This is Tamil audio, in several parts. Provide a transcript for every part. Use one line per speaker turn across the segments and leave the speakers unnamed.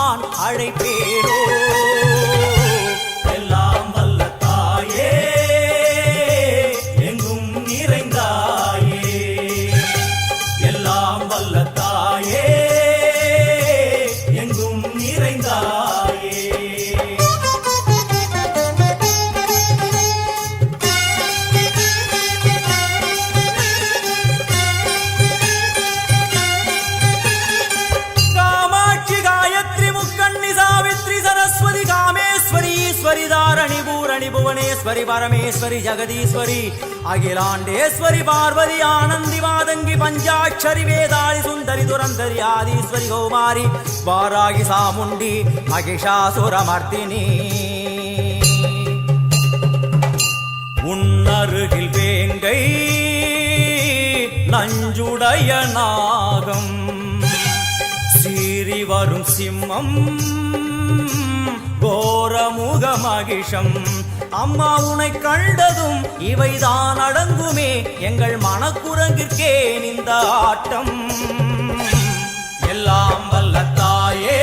நான் அழைப்பேனோ. எல்லாம் வல்ல தாயே எங்கும் நிறைந்தாயே, எல்லாம் வல்ல தாயே எங்கும் நிறைந்தாயே. कामेश्वरी दारणि पूरणि भुवनेश्वरी परमेश्वरी जगदीश्वरी अखिलांडेश्वरी पार्वती आनंदी मादंगी पंचाक्षरी वेदाली सुंदरी दुरंधरी आदिश्वरी कौमारी वारागी सामुंडी महिषासुरमर्दिनी. உன்னருகில் வேங்கை நஞ்சுடைய நாகம் சீறி வரும் சிம்மம் கோரமுக மகிஷம். அம்மா உனை கண்டதும் இவைதான் அடங்குமே எங்கள் மனக்குரங்கிற்கே இந்த ஆட்டம். எல்லாம் வல்ல தாயே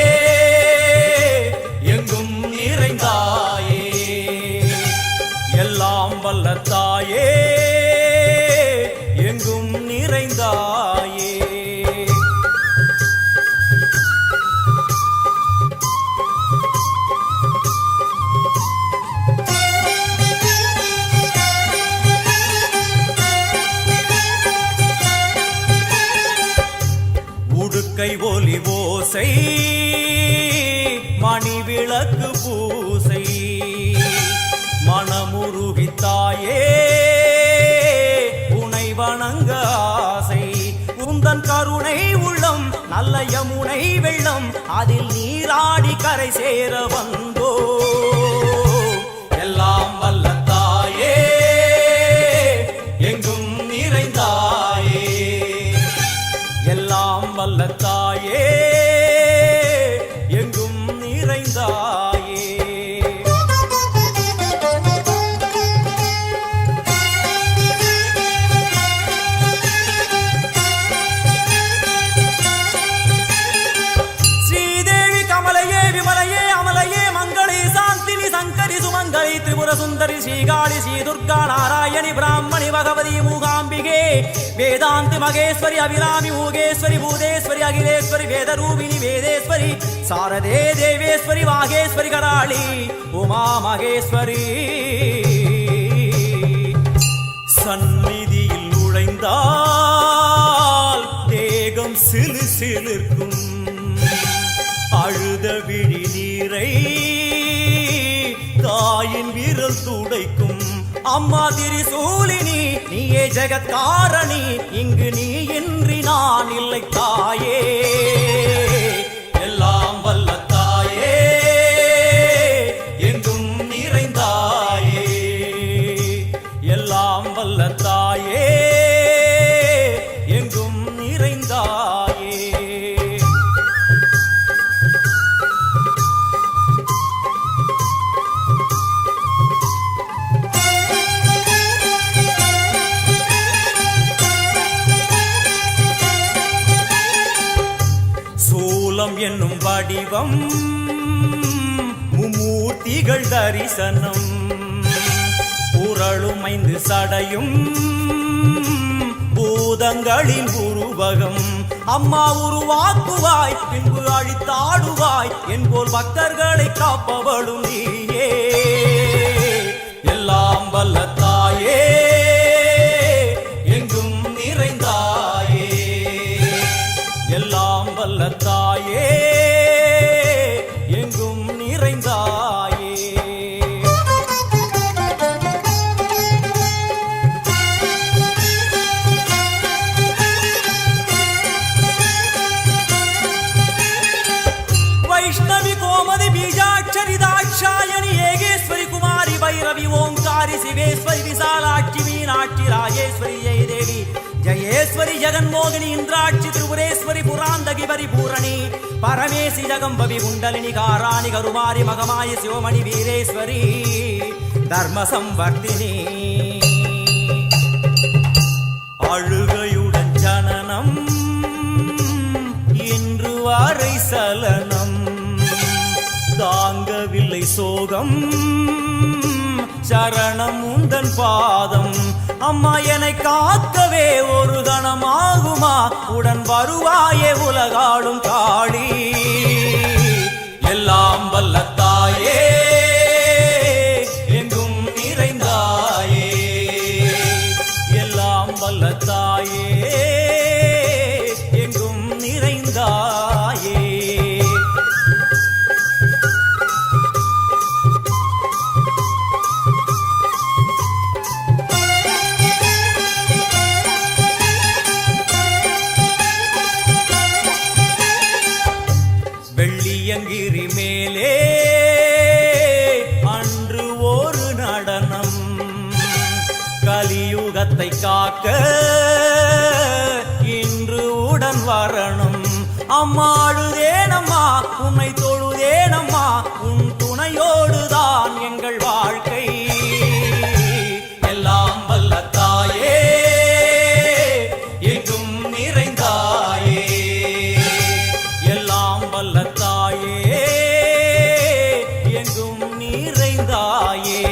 எங்கும் நிறைந்தாயே, எல்லாம் வல்ல தாயே எங்கும் நிறைந்தாயே. உடுக்கை ஒலி ஓசை மணி விளக்கு பூசை மனமுருகித்தாயே உனை வணங்க ஆசை. உந்தன் கருணை உள்ளம் நல்ல யமுனை வெள்ளம் அதில் நீராடி கரை சேர வந்தோ. எல்லாம் வல்ல தாயே எங்கும் நிறைந்தாயே, எல்லாம் வல்ல தாயே எங்கும் நிறைந்தாயே. ஸ்ரீதேவி கமலையே விமலையே அமலையே மங்களே சாந்தினி சங்கரி சுமங்கலி திரிபுர சுந்தரி ஸ்ரீகாளி ஸ்ரீ துர்கா நாராயணி பிராமணி பகவதி மூகாம்பிகே வேதாந்தி மகேஸ்வரி அபிராமி மூகேஸ்வரி பூதேஸ்வரி அகிலேஸ்வரி வேதரூபிணி வேதேஸ்வரி சாரதே தேவேஸ்வரி வாகேஸ்வரி கராளி உமா மகேஸ்வரி. சந்நிதியில் நுழைந்தால் தேகம் சிலு சிலிர்க்கும், அழுத விழி நீரை தாயின் விரல் துடைக்கும். அம்மா திரிசூலினி நீயே ஜெகத்காரணி, இங்கு நீ இன்றி நான் இல்லை தாயே. எல்லாம் வல்ல தாயே எங்கும் நிறைந்தாயே, எல்லாம் வல்ல தாயே எங்கும் நிறைந்தாயே. சூலம் என்னும் வடிவம் மும்மூர்த்திகள் தரிசனம், புரளும் 5 சடையும் பூதங்களின் உருவகம். அம்மா உருவாக்குவாய் பின்பு அழித்தாடுவாய் என்போல் பக்தர்களை காப்பவளும் நீயே. எல்லாம் வல்ல தாயே எங்கும் நிறைந்தாயே, எல்லாம் வல்ல தாயே எங்கும் நிறைந்தாயே. வைஷ்ணவி கோமதி பீஜாட்சரி தாட்சாயணி ஏகேஸ்வரி குமாரி பைரவி ஓங்காரி சிவேஸ்வரி விசாலாட்சி மீனாட்சி ராஜேஸ்வரி ஜெயதேவி जयेश्वरी जगन्मोहिनी इंद्राक्षी त्रिपुरेश्वरी पुरांदगी परिपूरणी परमेशि जगंबवी कुंडलिनी काराणि करुमारी मगमायि शिवमणि वीरेश्वरी धर्म संवर्धिनी அழுகையுடன் ஜனனம் இன்று வாரை சலனம் லோகம் சரணம் உந்தன் பாதம் அம்மா என்னை காக்கவே ஒரு கணமாகுமா உடன் வருவாயே உலகாளும் காளி எல்லாம் வல்ல தாயே எங்கும் நிறைந்தாயே எல்லாம் வல்ல தாயே எங்கும் நிறைந்தாயே வெள்ளியங்கிரி மேலே அன்று ஒரு நடனம் கலியுகத்தை காக்க இன்று உடன் வரணும் அம்மா அழுதேனம்மா உன்னை தொழுதேனம்மா உன் துணையோடுதான் எங்கள் வாழ்க்கை எல்லாம் வல்ல தாயே எங்கும் நிறைந்தாயே எல்லாம் வல்ல தாயே எங்கும் நிறைந்தாயே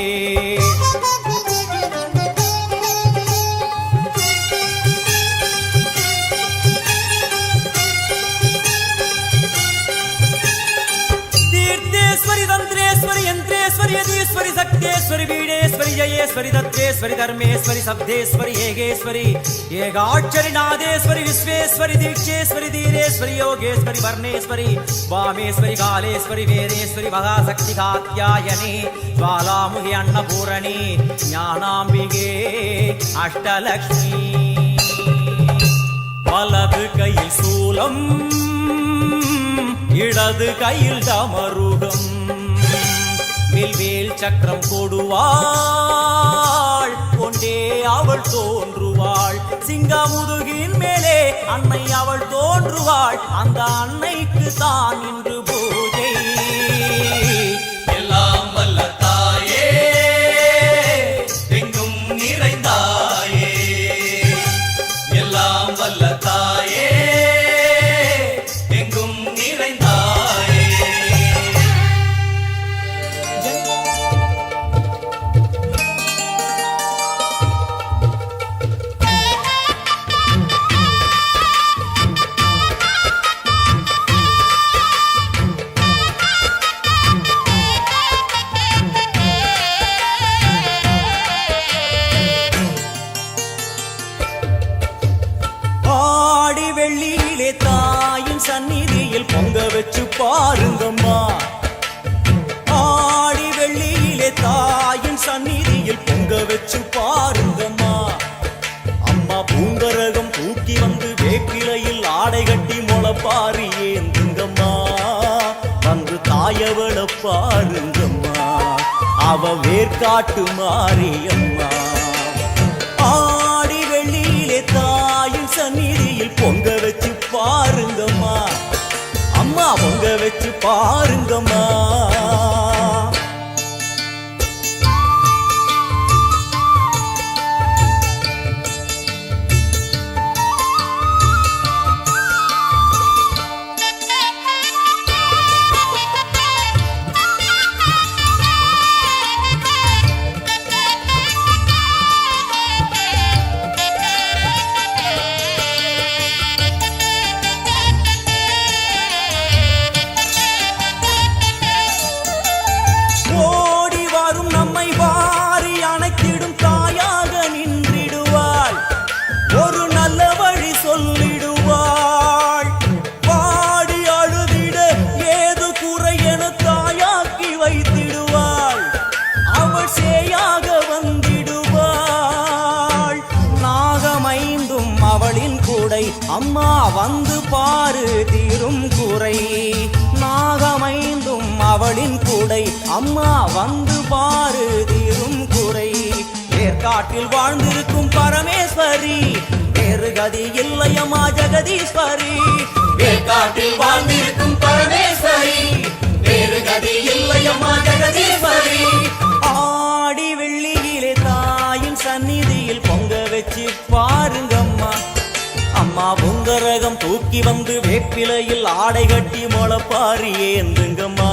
तीर्थेश्वरी तंत्रेश्वरी यंत्रेश्वरी यदीश्वरी शक्तेश्वरी वीणेश्वरी जयेश्वरी दत्तेश्वरी धर्मेश्वरी शब्देश्वरी येगेश्वरी येगाक्षरी नादेश्वरी विश्वेश्वरी दीक्षेश्वरी धीरेश्वरी योगेश्वरी वर्णेश्वरी वामेश्वरी कालेश्वरी वेदेश्वरी महाशक्ति कात्यायनी ज्वालामुखि अन्नपूरणी ज्ञानाम्बिके अष्टलक्ष्मी वलது கையில் சூலம் இடது கையில் டமருகம் வில்வேல் சக்கரம் கொடுவாள் கொண்டே அவள் தோன்றுவாள் சிங்கமுதுகின் மேலே அன்னை அவள் தோன்றுவாள் அந்த அன்னைக்கு தான் இன்று பூஜை எல்லாம் வல்ல தாயே எங்கும் நிறைந்தாயே எல்லாம் வல்ல தாயே எங்கும் நிறைந்தாயே ஆடி வெள்ளியிலே தாயின் சந்நிதியில் பொங்க வச்சு பாருங்கம்மா ஆடி வெள்ளியிலே தாயின் சந்நிதியில் பொங்க வச்சு பாருங்கம்மா அம்மா பூங்கரகம் தூக்கி வந்து வேப்பிலையில் ஆடை கட்டி முளைப்பாரி ஏந்துங்கம்மா வந்து தாயவள பாருங்கம்மா அவ வேர்காட்டு மாரியம்மா ஆடி வெள்ளியிலே தாயின் சந்நிதியில் பொங்க வச்சு பாருங்கம்மா அம்மா பொங்க வச்சு பாருங்கம்மா அம்மா வந்து பாரு தீரும் குறை நாகமைந்தும் அவளின் கூடை அம்மா வந்து பாரு தீரும் குறை ஏற்காட்டில் வாழ்ந்திருக்கும் பரமேஸ்வரி வேறு கதி இல்லையம்மா ஜெகதீஸ்வரி ஏற்காட்டில் வாழ்ந்திருக்கும் பரமேஸ்வரி வேறு கதி இல்லையம்மா ஜெகதீஸ்வரி ஆடி வெள்ளியிலே தாயின் சந்நிதியில் பொங்க வச்சு பாருங்கம்மா அம்மா பொங்கரகம் தூக்கி வந்து வேப்பிலையில் ஆடை கட்டி முளைப்பாரி ஏந்துங்கம்மா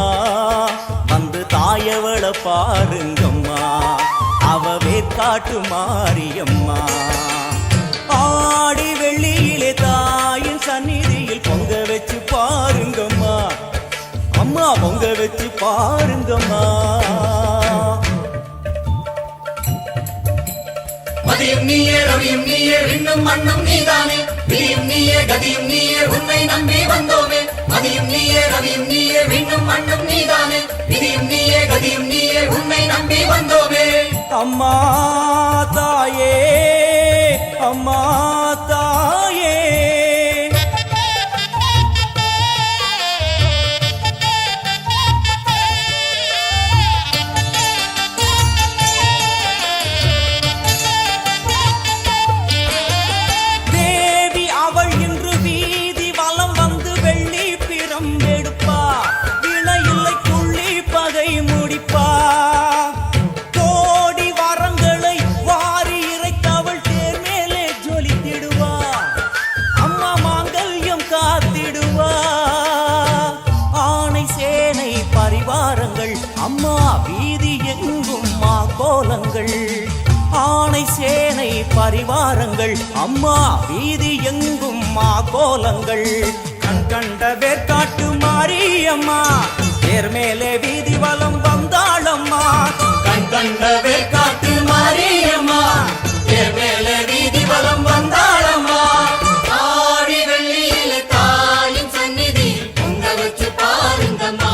வந்து தாயவள பாருங்கம்மா அவ வேற்காட்டு மாரியம்மா. ஆடி வெள்ளியிலே தாயின் சந்நிதியில் பொங்க வச்சு பாருங்கம்மா அம்மா பொங்க வச்சு பாருங்கம்மா.
மதியும் நீயே ரவியும் நீயே விண்ணும் மண்ணும் நீதானே விதியும் நீயே கதியும் நீயே உன்னை நம்பி வந்தோமே. மதியும் நீயே ரவியும் நீயே விண்ணும் மண்ணும் நீதானே விதியும் நீயே கதியும் நீயே உன்னை நம்பி வந்தோமே.
அம்மா தாயே அம்மா தாயே அம்மா வீதி எங்கும் மா கோலங்கள். ஆணை சேனை பரிவாரங்கள் அம்மா வீதி எங்கும் மா கோலங்கள். கண் கண்ட வேற்காட்டு மாரியம்மா தேர் மேலே வீதி வலம் வந்தாளம்மா.
கண் கண்ட வேற்காட்டு மாரியம்மா தேர் மேலே வீதி வலம் வந்தாளம்மா. ஆடி வெள்ளியில தாயின் சந்நிதி பொங்க வச்சு பாருங்கம்மா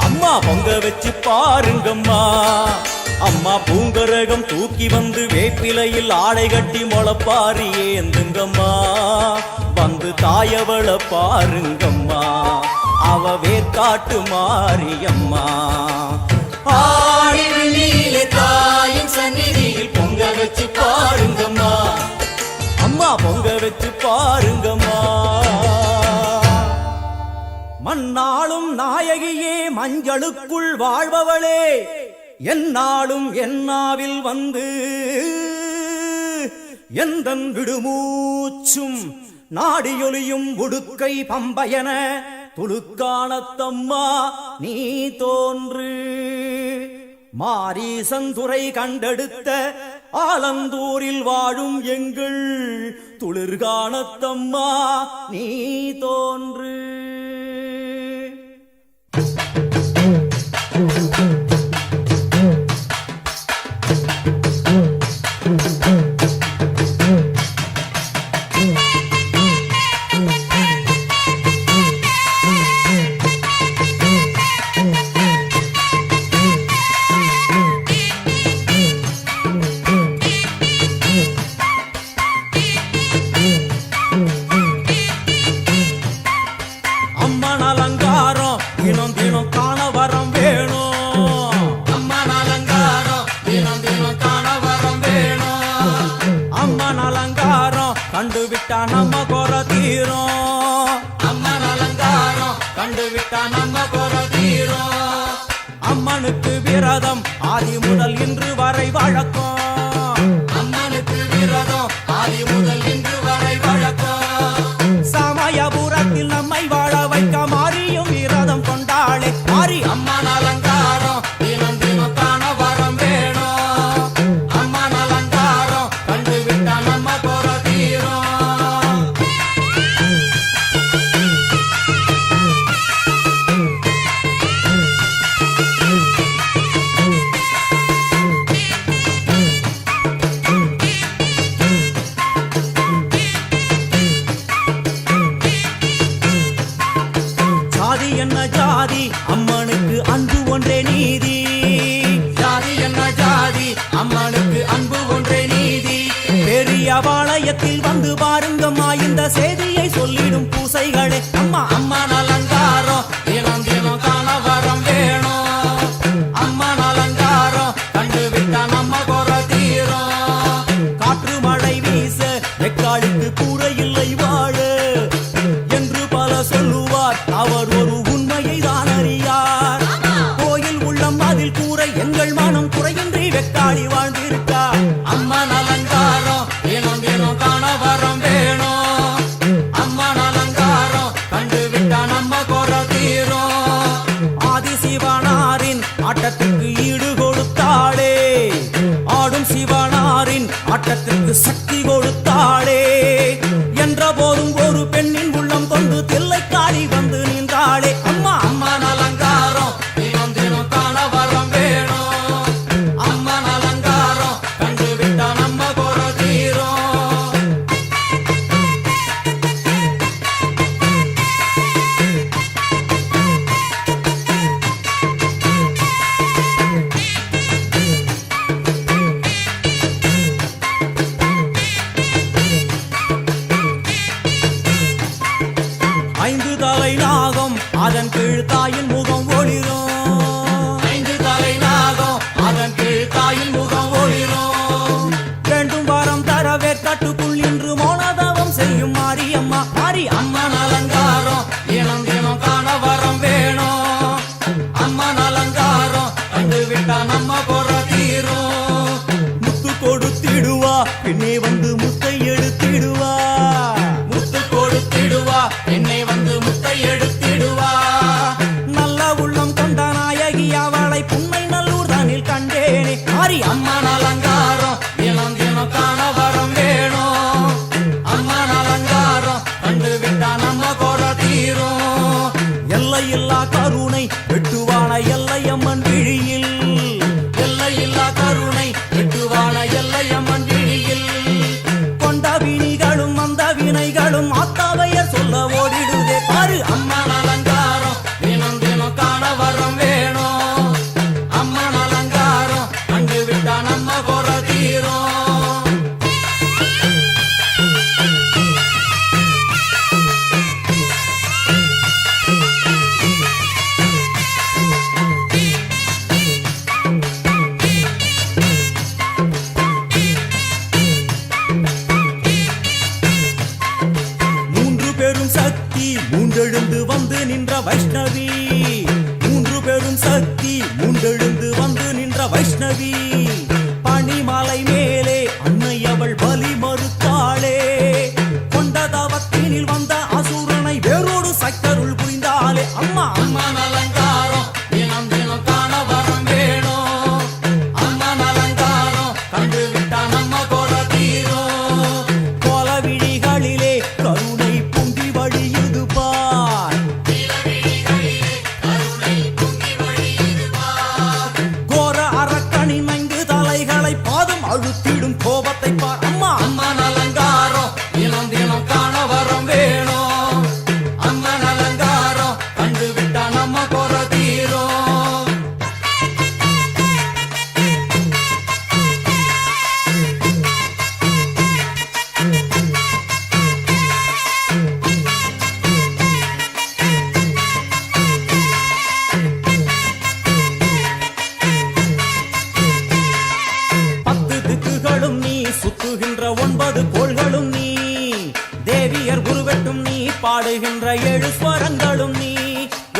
அம்மா பொங்க வச்சு பாருங்கம்மா. அம்மா பூங்கரகம் தூக்கி வந்து வேப்பிலையில் ஆடை கட்டி முளப்பாரி ஏந்துங்கம்மா. வந்து தாயவள பாருங்கம்மா அவ வேற்காட்டு மாரியம்மா.
ஆடி வெள்ளியிலே தாயின் சந்நிதியில் பொங்க வச்சு பாருங்கம்மா
அம்மா பொங்க வச்சு பாருங்கம்மா. மண்ணாளும் நாயகியே மஞ்சளுக்குள் வாழ்பவளே என்னாலும் என்னாவில் வந்து எந்தன் விடுமூச்சும் நாடியொலியும் உடுக்கை பம்பயன துளுக்கானத்தம்மா நீ தோன்று. மாரீசந்துரை கண்டெடுத்த ஆலந்தூரில் வாழும் எங்கள் துளிர்கானத்தம்மா நீ தோன்று. அம்மன் அலங்காரம் தினம் தினம் காண வரம் வேணும்.
அம்மன் அலங்காரம் தினம் தினம் காண வரம் வேணும்.
அம்மன் அலங்காரம் கண்டு விட்டா நம்ம குற தீரும்.
அம்மன் அலங்காரம் கண்டு விட்டா நம்ம குற தீரும்.
அம்மனுக்கு விரதம் ஆதி முதல் இன்று வரை வழக்கம்.
அம்மனுக்கு விரதம் ஆதி முதல் இன்று வரை வழக்கம்.
சமயபுரத்தில் நம்மை வாழ வைக்க மாறியும் விரதம் கொண்டாளே மாறி.
அம்மன் அலங்காரம் தினம் தினம் காண வரம் வேணும். அம்மன் அலங்காரம் கண்டு விட்டா நம்ம குற தீரும்.
ஜாதி என்ன ஜாதி அம்மனுக்கு அன்பு ஒன்றே நீதி.
ஜாதி என்ன ஜாதி அம்மனுக்கு அன்பு ஒன்றே நீதி.
பெரிய பாளையத்தில் வந்து பாருங்கம்மா இந்த செய்தியை சொல்லிடும் பூசைகளே அம்மா.
அம்மன் அலங்காரம் தினம் தினம் காண வரம் வேணும். அம்மன் அலங்காரம் கண்டு விட்டா நம்ம குற தீரும்.
காற்று மழை வீச வெக்காளுக்கு கூரை இல்லை வாழ என்று பல சொல்லுவார் அவர் ஒரு உண்மையை தான் அறியார். கோயில் உள்ளம் அதில் கூரை எங்கள் மனம் குறையின்றி வெக்காளி வாழ்ந்திருக்கார்.
அம்மன் அலங்காரம் தினம் தினம் காண வரம் வேணும். அம்மன் அலங்காரம் கண்டு விட்டா நம்ம
சிவனாரின் ஆட்டத்திற்கு சக்தி கொடுத்தாளே. என்ற போதும் ஒரு பெண்ணின் உள்ளம் கொண்டு தில்லைக்காளி வந்து நின்றாளே. அம்மா
அம்மன் அலங்காரம் தினம் தினம் காண வரம் வேணும். அம்மன் அலங்காரம் கண்டு விட்டா நம்ம குறை தீரும்.
5 தலை நாகம் அதன் கீழ் தாயின் முகம் ஒளிரும்.
5 தலை நாகம் அதன் கீழ் தாயின் முகம் ஒளிரும்.
வேண்டும் வரம் தரவே கட்டுக்குள் இன்று மோனதவம் செய்யும் மாரியம்மா. மாரி
அம்மன் அலங்காரம் தினம் தினம் காண வரம் வேணும். அம்மன் அலங்காரம் கண்டு விட்டா நம்ம குறை தீரும்.
முத்து கொடுத்திடுவா பின்னே வந்து முத்தை எடுத்திடுவா.
முத்து கொடுத்திடுவா என்னை வந்து முத்தை எடுத்திடுவா.
நல்ல உள்ளம் கொண்ட நாயகி அவளை புன்னை நல்லூர் தானில் கண்டேனே. மாரி
அம்மன் அலங்காரம் தினம் தினம் காண வரம் வேணும். அம்மன் அலங்காரம் கண்டு விட்டா நம்ம குறை தீரும்.
எல்லையில்லா கருணை வெட்டுவான எல்லையம்மன் விழியில்.
எல்லையில்லா கருணை வெட்டுவான எல்லையம்மன் விழியில்.
கொண்ட வினிகளும் அந்த வினைகளும் ஆத்தாவையர் சொல்ல ஓடிடுதே. பாரு
அம்மன் அலங்காரம் தினம் தினம் காண வரம் வேணும். அம்மன் அலங்காரம் கண்டு விட்டா நம்ம குறை தீரும்.
சக்தி மூண்டெழுந்து வந்து நின்ற வைஷ்ணவி. 3 பெரும் சக்தி மூண்டெழுந்து வந்து நின்ற வைஷ்ணவி. பனிமலை மேலே அன்னை அவள் பலி மறுத்தாளே. கொண்ட தவத்தினில் வந்த அசுரனை வேரோடு சக்கருள் புரிந்தாளே. அம்மா
அம்மன் அலங்காரம் தினம் தினம் காண வரம் வேணும். அம்மன் அலங்காரம் கண்டு விட்டா நம்ம குறை தீரும்.
கோல விழிகளிலே கருணை பொங்கி வழியுது பார். கோர அரக்கனின் 5 தலைகளை பாதம் அழுத்திடும் கோபத்தை பார். அம்மா
அம்மன் அலங்காரம் தினம் தினம் காண வரம் வேணும். அம்மன் அலங்காரம் கண்டு விட்டா நம்ம குறை தீரும்.
சுத்துகின்ற 9 கோள்களும் நீ. தேவியர் குருவெட்டும் நீ பாடுகின்ற 7 ஸ்வரங்களும் நீ.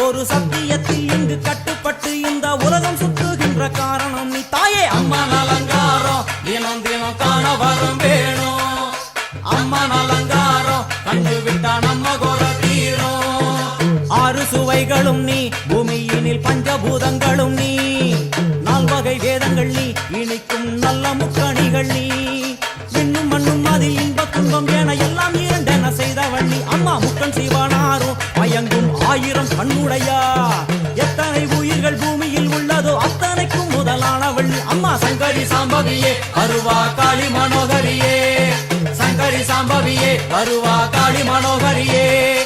ஒரு சத்தியத்தில் இங்கு கட்டுப்பட்டு இந்த உலகம் சுத்துகின்ற காரணம் நீ தாயே.
அம்மன் அலங்காரம் தினம் தினம் காண வரம் வேணும். அம்மன் அலங்காரம் கண்டு விட்டா நம்ம குறை தீரும்.
6 சுவைகளும் நீ. பூமியினில் பஞ்சபூதங்களும் நீ. 4 வகை வேதங்கள் நீ. இனிக்கும் நல்ல முக்கணிகள் நீ. இன்னும் மண்ணும் அதில் இன்ப துன்பம் என எல்லாம் இரண்டென செய்தவள் நீ. அம்மா முக்கன் சிவனாரும் மயங்கும் 1000 கண்ணுடையா. எத்தனை உயிர்கள் பூமியில் உள்ளதோ அத்தனைக்கும் முதலானவள் நீ. அம்மா சங்கரி சாம்பவியே அருவா காளி மனோகரியே. சங்கரி சாம்பவியே அருவா காளி மனோகரியே.